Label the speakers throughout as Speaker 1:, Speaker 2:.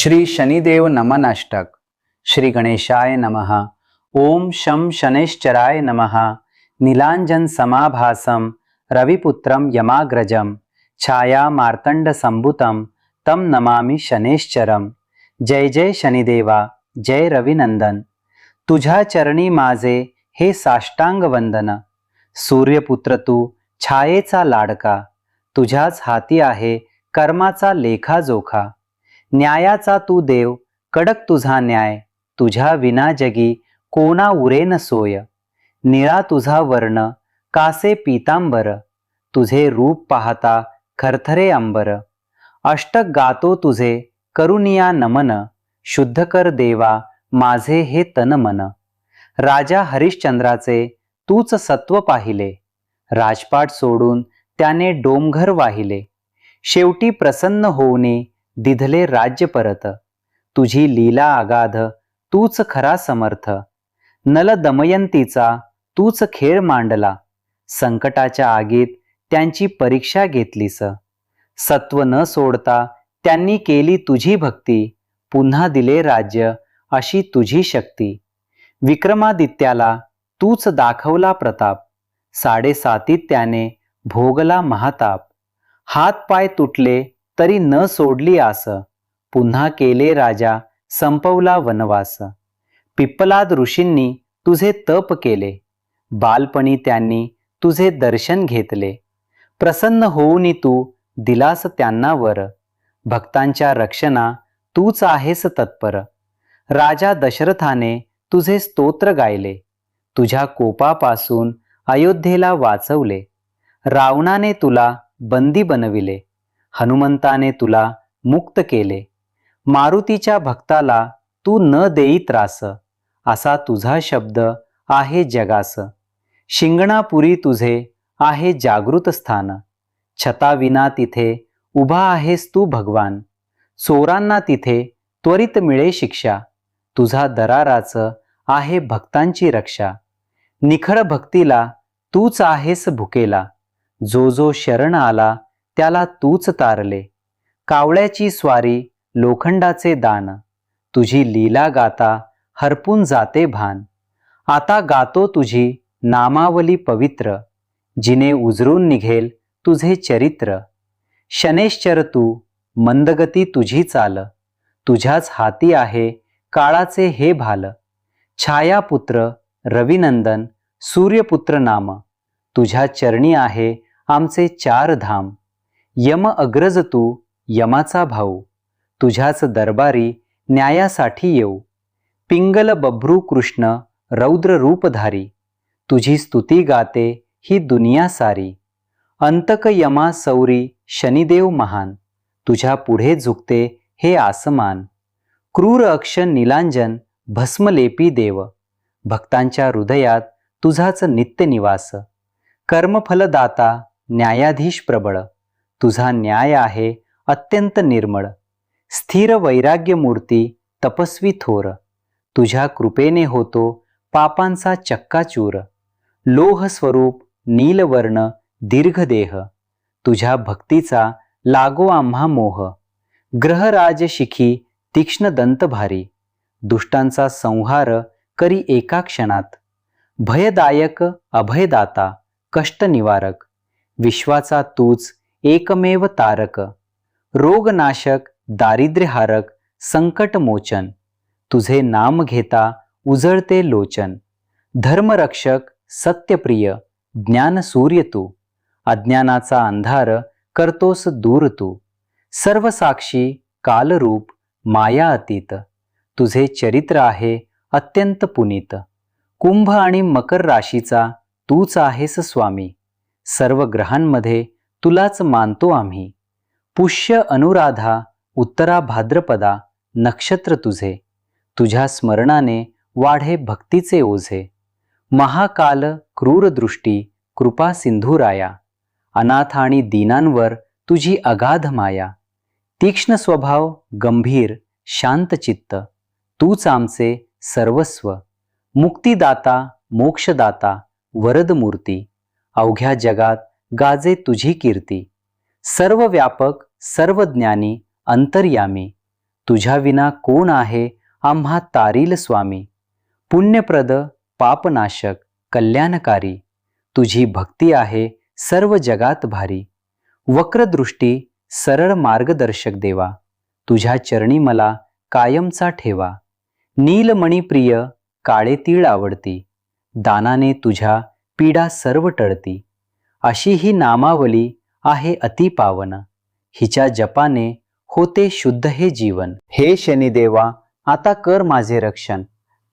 Speaker 1: श्री शनिदेव नमनाष्टक। श्री गणेशाय नमः। ओम शं शनैश्चराय नमः। नीलांजन समाभासं रविपुत्रं यमाग्रजं छाया मार्तंड संभुतं तम नमामि शनैश्चरं। जय जय शनिदेवा, जय रविनंदन। तुझ्या चरणी माझे हे साष्टांग वंदन। सूर्यपुत्र तू छायेचा लाडका, तुझ्याच हाती आहे कर्माचा लेखाजोखा। न्यायाचा तू देव, कडक तुझा न्याय, तुझ्या विना जगी कोणा उरेन सोय। निळा तुझा वर्ण, कासे पीतांबर, तुझे रूप पाहता खरथरे अंबर। अष्टक गातो तुझे करुनिया नमन, शुद्ध कर देवा माझे हे तन मन। राजा हरिश्चंद्राचे तूच सत्व पाहिले, राजपाट सोडून त्याने डोंगर वाहिले। शेवटी प्रसन्न होऊनी दिधले राज्य परत, तुझी लीला अगाध तूच खरा समर्थ। नल दमयंतीचा तूच खेळ मांडला, संकटाच्या आगीत त्यांची परीक्षा घेतलीस। सत्व न सोडता त्यांनी केली तुझी भक्ती, पुन्हा दिले राज्य अशी तुझी शक्ती। विक्रमादित्याला तूच दाखवला प्रताप, 7.5 त्याने भोगला महाताप। हात पाय तुटले तरी न सोडली आस, पुन्हा केले राजा संपवला वनवास। पिप्पलाद ऋषींनी तुझे तप केले, बालपणी त्यांनी तुझे दर्शन घेतले। प्रसन्न होऊनी तू दिलास त्यांना वर, भक्तांच्या रक्षणा तूच आहेस तत्पर। राजा दशरथाने तुझे स्तोत्र गायले, तुझ्या कोपापासून अयोध्येला वाचवले। रावणाने तुला बंदी बनविले, हनुमंताने तुला मुक्त केले। मारुतीच्या भक्ताला तू न देई त्रास, असा तुझा शब्द आहे जगास। शिंगणापुरी तुझे आहे जागृत स्थान, छताविना तिथे उभा आहेस तू भगवान। चोरांना तिथे त्वरित मिळे शिक्षा, तुझा दराराच आहे भक्तांची रक्षा। निखळ भक्तीला तूच आहेस भुकेला, जो जो शरण आला त्याला तूच तारले। कावळ्याची स्वारी लोखंडाचे दान, तुझी लीला गाता हरपून जाते भान। आता गातो तुझी नामावली पवित्र, जिने उजरून निघेल तुझे चरित्र। शनैश्चर तू, मंदगती तुझी चाल, तुझ्याच हाती आहे काळाचे हे भाल। छायापुत्र रविनंदन सूर्यपुत्र नाम, तुझ्या चरणी आहे आमचे 4 धाम। यम अग्रज तू यमाचा भाऊ, तुझ्याच दरबारी न्यायासाठी येऊ। पिंगल बभ्रू कृष्ण रौद्र रूपधारी, तुझी स्तुती गाते ही दुनिया सारी। अंतक यमा सौरी शनिदेव महान, तुझ्या पुढे झुकते हे आसमान। क्रूर अक्ष नीलांजन भस्मलेपी देव, भक्तांच्या हृदयात तुझाच नित्य निवास। कर्मफलदाता न्यायाधीश प्रबळ, तुझा न्याय आहे अत्यंत निर्मळ। स्थिर वैराग्य मूर्ती तपस्वी थोर, तुझ्या कृपेने होतो पापांचा चक्काचूर। लोह स्वरूप नीलवर्ण दीर्घदेह, तुझ्या भक्तीचा लागो आम्हा मोह। ग्रहराज शिखी तीक्ष्ण दंतभारी, दुष्टांचा संहार करी एका क्षणात। भयदायक अभयदाता कष्टनिवारक, विश्वाचा तूच एकमेव तारक। रोगनाशक दारिद्र्यहारक संकटमोचन, तुझे नाम घेता उजळते लोचन। धर्मरक्षक सत्यप्रिय ज्ञानसूर्य तू, अज्ञानाचा अंधार करतोस दूर तू। सर्वसाक्षी कालरूप माया अतीत, तुझे चरित्र आहे अत्यंत पुनीत। कुंभ आणि मकर राशीचा तूच आहेस स्वामी, सर्व ग्रहांमध्ये तुलाच मानतो आम्ही। पुष्य अनुराधा उत्तरा भाद्रपदा नक्षत्र तुझे, तुझ्या स्मरणाने वाढे भक्तीचे ओझे। महाकाल क्रूर दृष्टी कृपा सिंधुराया, अनाथ आणि दीनांवर तुझी अगाध माया। तीक्ष्ण स्वभाव गंभीर शांत चित्त, तूच आमचे सर्वस्व। मुक्तिदाता मोक्षदाता वरदमूर्ती, अवघ्या जगात गाजे तुझी कीर्ती। सर्व व्यापक सर्वज्ञानी अंतर्यामी, तुझ्या विना कोण आहे आम्हा तारील स्वामी. पुण्यप्रद पापनाशक कल्याणकारी, तुझी भक्ती आहे सर्व जगात भारी. वक्रदृष्टी सरळ मार्गदर्शक देवा, तुझ्या चरणी मला कायमचा ठेवा. नीलमणी प्रिय काळे तीळ आवडती, दानाने तुझ्या पीडा सर्व टळती. अशी ही नामावली आहे अति पावन, हिच्या जपाने होते शुद्ध हे जीवन. हे शनिदेवा आता कर माझे रक्षण,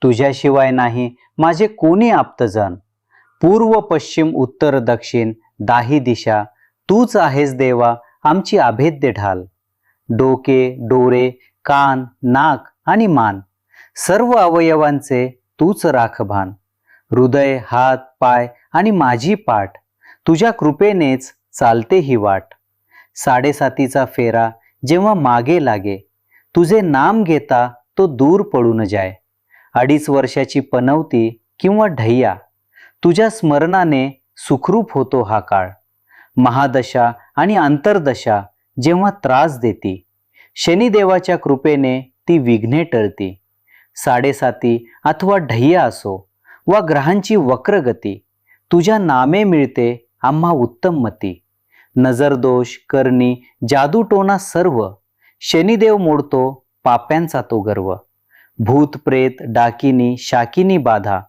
Speaker 1: तुझ्याशिवाय नाही माझे कोणी आप्तजन. पूर्व पश्चिम उत्तर दक्षिण दाही दिशा, तूच आहेस देवा आमची अभेद्य ढाल. डोके डोळे कान नाक आणि मान, सर्व अवयवांचे तूच राख भान. हृदय हात पाय आणि माझी पाठ, तुझ्या कृपेनेच चालते ही वाट. साडेसातीचा फेरा जेव्हा मागे लागे, तुझे नाम घेता तो दूर पळून जाय. 2.5 वर्षाची पनवती किंवा ढैया, तुझ्या स्मरणाने सुखरूप होतो हा काळ. महादशा आणि अंतर्दशा जेव्हा त्रास देती, शनिदेवाच्या कृपेने ती विघ्ने टळती. साडेसाती अथवा ढैया असो वा ग्रहांची वक्रगती, तुझ्या नामे मिळते आम्हा उत्तम मती. नजरदोष करणी जादूटोना सर्व, शनिदेव मोडतो पाप्यांचा तो गर्व. भूत प्रेत डाकिनी शाकिनी बाधा,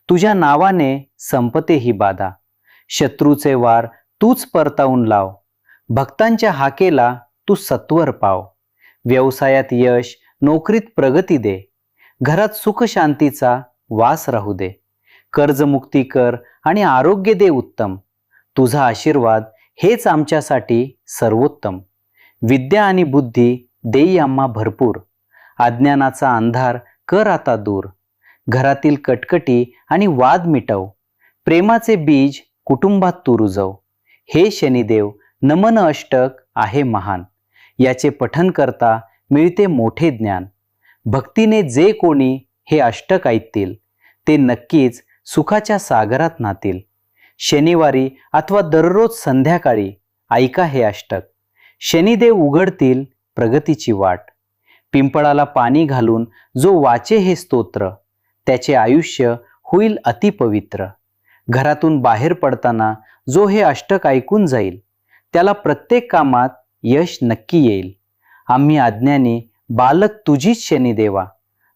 Speaker 1: तुझ्या नावाने संपते ही बाधा. शत्रूचे वार तूच परतावून लाव, भक्तांच्या हाकेला तू सत्वर पाव. व्यवसायात यश नोकरीत प्रगती दे, घरात सुख शांतीचा वास राहू दे. कर्जमुक्ती कर आणि आरोग्य दे उत्तम, तुझा आशीर्वाद हेच आमच्यासाठी सर्वोत्तम. विद्या आणि बुद्धी देई आम्हा भरपूर, अज्ञानाचा अंधार कर आता दूर. घरातील कटकटी आणि वाद मिटव, प्रेमाचे बीज कुटुंबात तू रुजव. हे शनिदेव नमन अष्टक आहे महान, याचे पठन करता मिळते मोठे ज्ञान. भक्तीने जे कोणी हे अष्टक ऐकतील, ते नक्कीच सुखाच्या सागरात नातील. शनिवारी अथवा दररोज संध्याकाळी ऐका हे अष्टक, शनिदेव उघडतील प्रगतीची वाट. पिंपळाला पाणी घालून जो वाचे हे स्तोत्र, त्याचे आयुष्य होईल अतिपवित्र. घरातून बाहेर पडताना जो हे अष्टक ऐकून जाईल, त्याला प्रत्येक कामात यश नक्की येईल. आम्ही अज्ञानी बालक तुझीच शनिदेवा,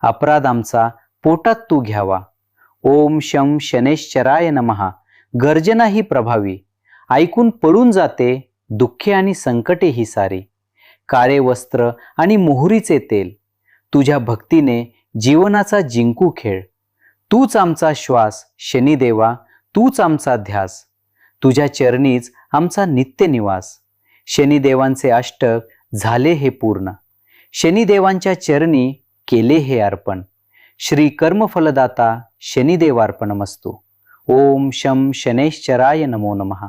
Speaker 1: अपराध आमचा पोटात तू घ्यावा. ओम शं शनैश्चराय नमः गर्जना ही प्रभावी, ऐकून पळून जाते दुःखे आणि संकटे ही सारी. काळे वस्त्र आणि मोहरीचे तेल, तुझ्या भक्तीने जीवनाचा जिंकू खेळ. तूच आमचा श्वास शनिदेवा, तूच आमचा ध्यास, तुझ्या चरणीच आमचा नित्य निवास. शनिदेवांचे अष्टक झाले हे पूर्ण, शनिदेवांच्या चरणी केले हे अर्पण. श्री कर्मफलदाता शनिदेवार्पणमस्तु. ओम शं शनैश्चराय नमो नमः.